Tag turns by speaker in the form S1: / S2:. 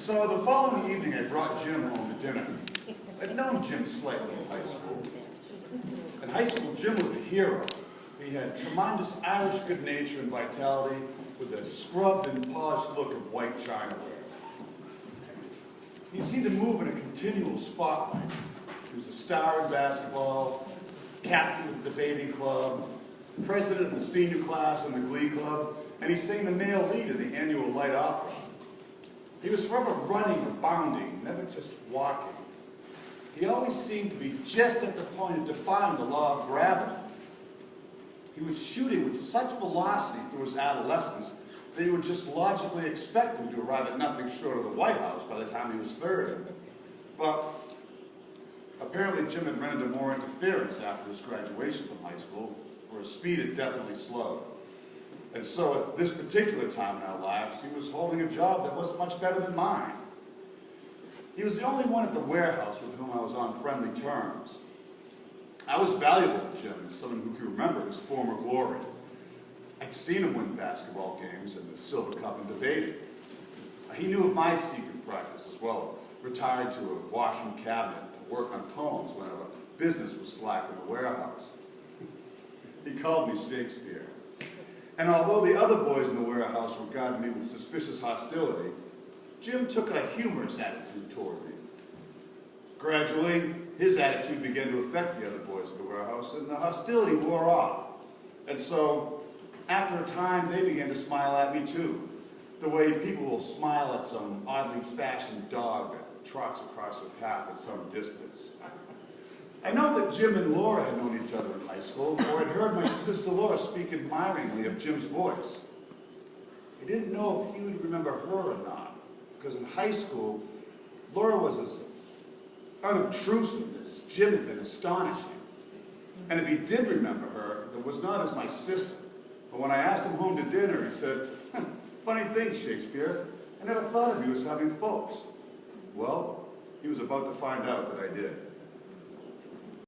S1: So the following evening, I brought Jim home to dinner. I'd known Jim slightly in high school. In high school, Jim was a hero. He had tremendous Irish good nature and vitality with a scrubbed and polished look of white china. He seemed to move in a continual spotlight. He was a star in basketball, captain of the debating club, president of the senior class in the glee club, and he sang the male lead in the annual light opera. He was forever running or bounding, never just walking. He always seemed to be just at the point of defying the law of gravity. He was shooting with such velocity through his adolescence that you would just logically expect him to arrive at nothing short of the White House by the time he was 30. But apparently Jim had run into more interference after his graduation from high school, where his speed had definitely slowed. And so at this particular time in our lives, he was holding a job that wasn't much better than mine. He was the only one at the warehouse with whom I was on friendly terms. I was valuable to Jim as someone who could remember his former glory. I'd seen him win basketball games and the Silver Cup in debating. He knew of my secret practice as well, retired to a washroom cabinet to work on poems whenever business was slack in the warehouse. He called me Shakespeare. And although the other boys in the warehouse regarded me with suspicious hostility, Jim took a humorous attitude toward me. Gradually, his attitude began to affect the other boys at the warehouse, and the hostility wore off. And so, after a time, they began to smile at me too, the way people will smile at some oddly fashioned dog that trots across a path at some distance. I know that Jim and Laura had known each other in high school, or had heard my sister Laura speak admiringly of Jim's voice. I didn't know if he would remember her or not, because in high school, Laura was as unobtrusive as Jim had been astonishing. And if he did remember her, it was not as my sister. But when I asked him home to dinner, he said, "Funny thing, Shakespeare, I never thought of you as having folks." Well, he was about to find out that I did.